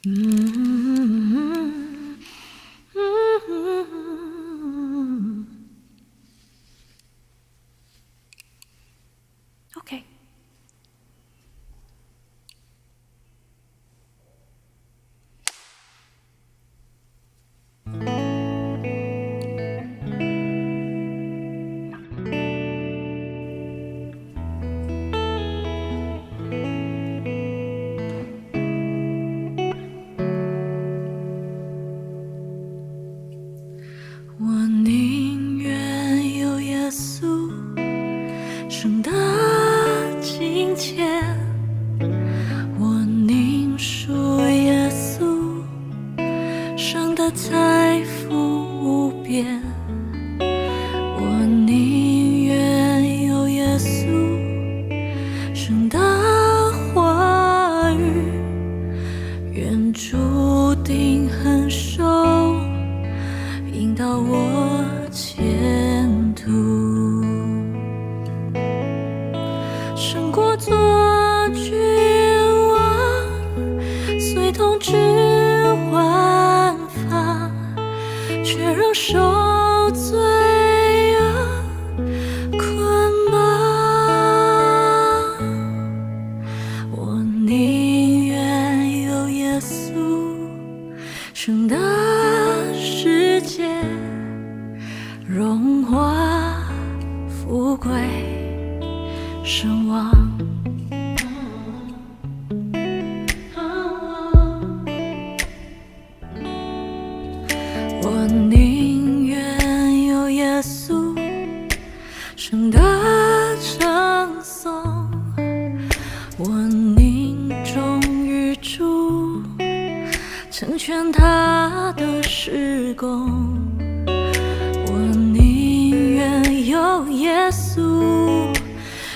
OK。我宁愿有耶稣生的金钱，我宁属耶稣生的财富无边，我宁愿有耶稣生的话语，愿注定很熟，引导我前途，胜过做君王，随统治万方，却仍受罪恶捆绑。我宁愿有耶稣生的世界，荣华富贵声望。我宁愿有耶稣生的称颂，我宁忠于主，成全他的事工。我宁愿有耶稣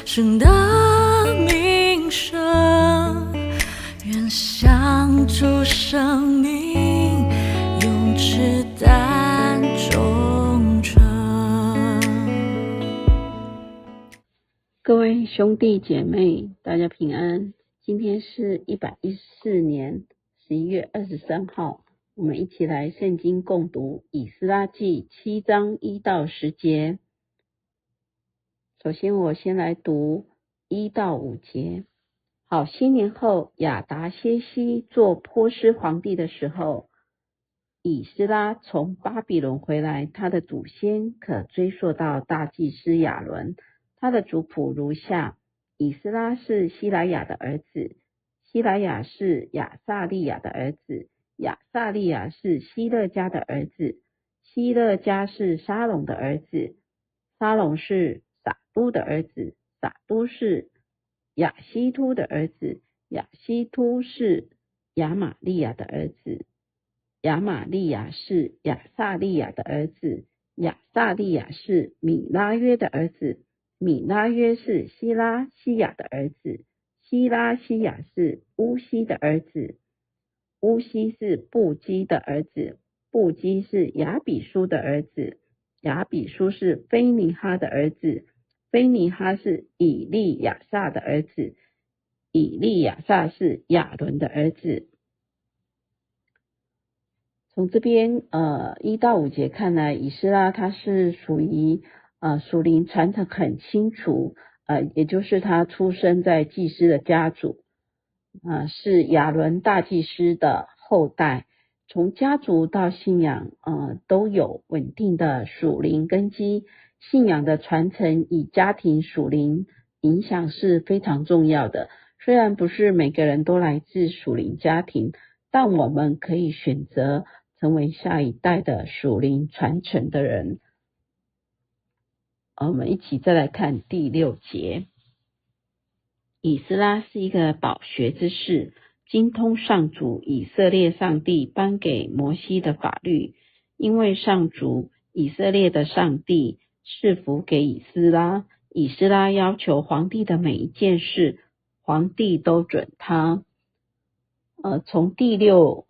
生的名声，愿享主生命，永志丹忠诚。各位兄弟姐妹，大家平安。今天是114年11月23号，我们一起来圣经共读以斯拉记7章1到10节。首先我先来读1到5节。好些年后，亚达薛西做波斯皇帝的时候，以斯拉从巴比伦回来，他的祖先可追溯到大祭司亚伦。他的族谱如下：以斯拉是希莱亚的儿子，希莱亚是亚撒利亚的儿子，亚撒利亚是希勒家的儿子，希勒家是沙龙的儿子，沙龙是撒都的儿子，撒都是亚希突的儿子，亚希突是亚玛利亚的儿子，亚玛利亚是亚撒利亚的儿子，亚撒利亚是米拉约的儿子，米拉约是希拉西亚的儿子，希拉西亚是乌西的儿子，乌西是布基的儿子，布基是亚比书的儿子，亚比书是菲尼哈的儿子，菲尼哈是以利亚撒的儿子，以利亚撒是亚伦的儿子。从这边1到5节看来，以斯拉他是属于属灵传承很清楚，也就是他出生在祭司的家族，是亚伦大祭司的后代，从家族到信仰都有稳定的属灵根基。信仰的传承以家庭属灵影响是非常重要的，虽然不是每个人都来自属灵家庭，但我们可以选择成为下一代的属灵传承的人。我们一起再来看第6节。以斯拉是一个饱学之士，精通上主以色列上帝颁给摩西的法律，因为上主以色列的上帝赐福给以斯拉，以斯拉要求皇帝的每一件事，皇帝都准他。从第六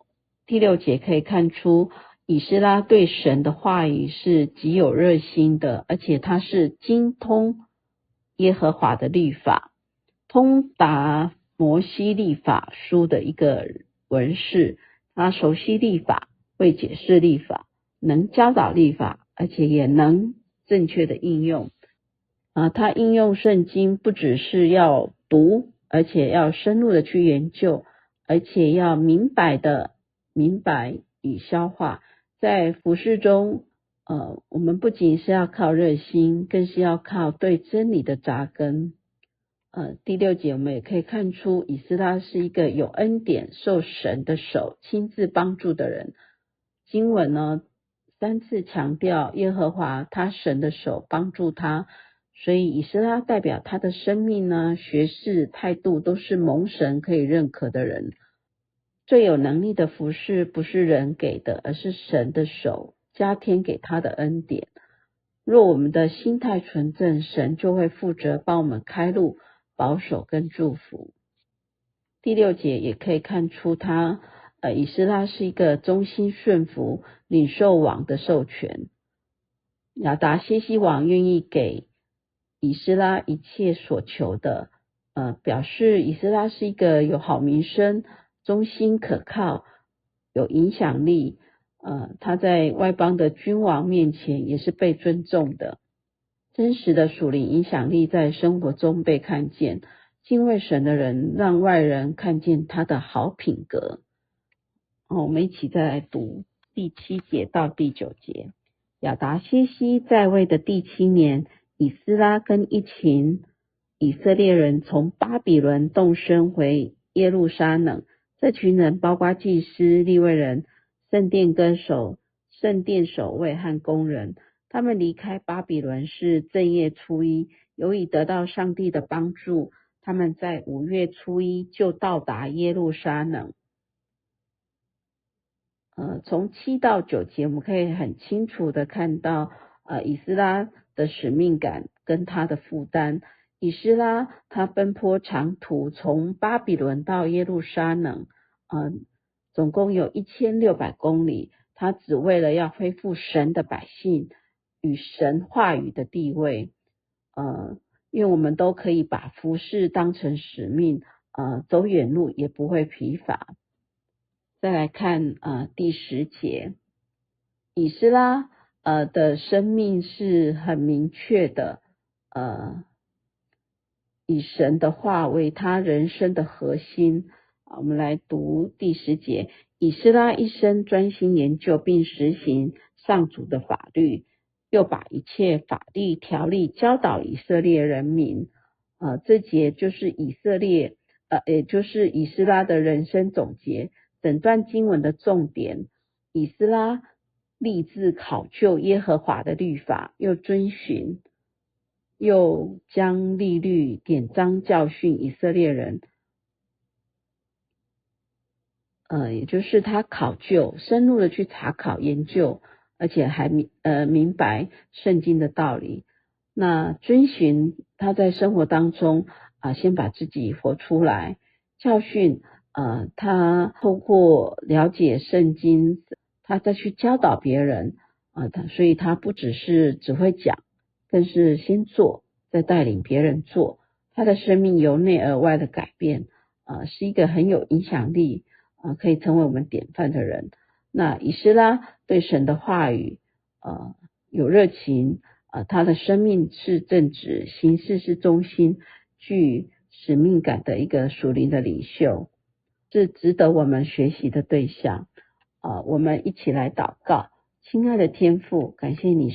节可以看出，以斯拉对神的话语是极有热心的，而且他是精通耶和华的律法，通达摩西律法书的一个文士，他熟悉律法，会解释律法，能教导律法，而且也能正确的应用。他应用圣经不只是要读，而且要深入的去研究，而且要明白与消化。在服事中，我们不仅是要靠热心，更是要靠对真理的扎根。第6节我们也可以看出，以斯拉是一个有恩典、受神的手亲自帮助的人。经文呢3次强调耶和华他神的手帮助他，所以以斯拉代表他的生命呢、学识、态度都是蒙神可以认可的人。最有能力的服事不是人给的，而是神的手加添给他的恩典。若我们的心态纯正，神就会负责帮我们开路、保守跟祝福。第6节也可以看出以斯拉是一个忠心顺服、领受王的授权。亚达谢西王愿意给以斯拉一切所求的，表示以斯拉是一个有好名声、忠心可靠、有影响力，他在外邦的君王面前也是被尊重的。真实的属灵影响力在生活中被看见，敬畏神的人让外人看见他的好品格。我们一起再来读第7节到第9节。亚达谢西在位的第7年，以斯拉跟一群以色列人从巴比伦动身回耶路撒冷。这群人包括祭司、利未人、圣殿歌手、圣殿守卫和工人。他们离开巴比伦是正月初1，由于得到上帝的帮助，他们在5月初1就到达耶路撒冷。从7到9节我们可以很清楚的看到以斯拉的使命感跟他的负担。以斯拉他奔波长途，从巴比伦到耶路撒冷，总共有1600公里，他只为了要恢复神的百姓与神话语的地位。因为我们都可以把服事当成使命，走远路也不会疲乏。再来看第10节，以斯拉的生命是很明确的，以神的话为他人生的核心。我们来读第10节，以斯拉一生专心研究并实行上主的法律，又把一切法律条例教导以色列人民。这节就是也就是以斯拉的人生总结。整段经文的重点，以斯拉立志考究耶和华的律法，又遵循，又将律例典章教训以色列人。也就是他考究，深入的去查考研究，而且还明白圣经的道理。那遵循他在生活当中先把自己活出来，教训他透过了解圣经，他再去教导别人所以他不只是只会讲，更是先做，再带领别人做。他的生命由内而外的改变，是一个很有影响力，可以成为我们典范的人。那以斯拉对神的话语有热情，他的生命是正直，行事是忠心，具使命感的一个属灵的领袖，是值得我们学习的对象。我们一起来祷告。亲爱的天父，感谢你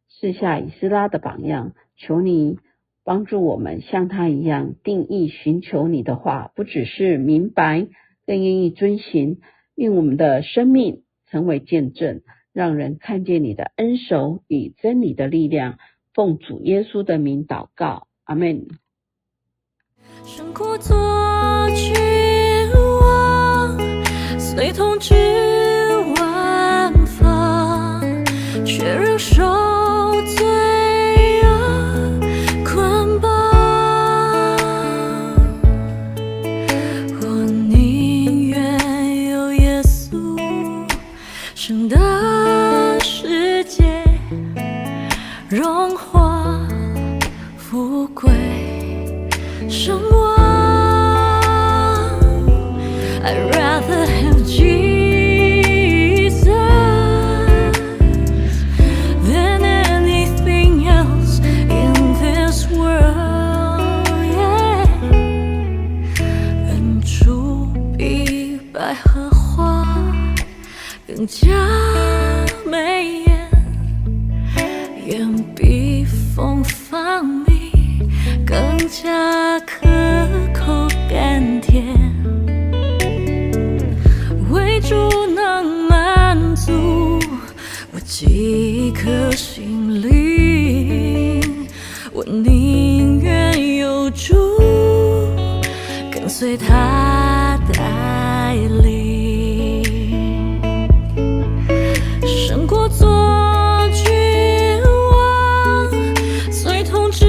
赐下以斯拉的榜样，求你帮助我们像他一样定义寻求你的话，不只是明白，更愿意遵行，愿我们的生命成为见证，让人看见你的恩手与真理的力量。奉主耶稣的名祷告，阿们。生苦做君王，随同至万方，却仍受罪恶捆绑。我宁愿有耶稣生的世界，荣华富贵声望。I'd rather have Jesus than anything else in this world, yeah. 远处比百合花更加美艳，远比蜂蜂蜜更加可口甘甜。为主能满足我饥渴心灵，我宁愿有主跟随他带领，胜过做君王，随统治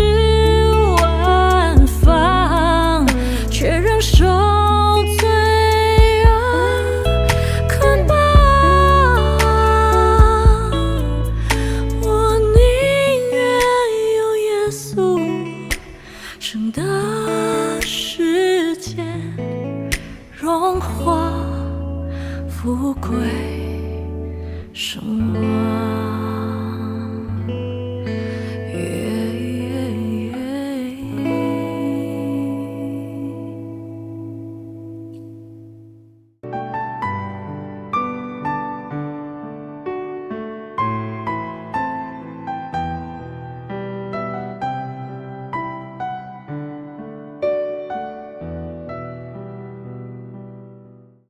万方，却仍受罪恶捆绑。我宁愿有耶稣，胜得世界荣华富贵声望。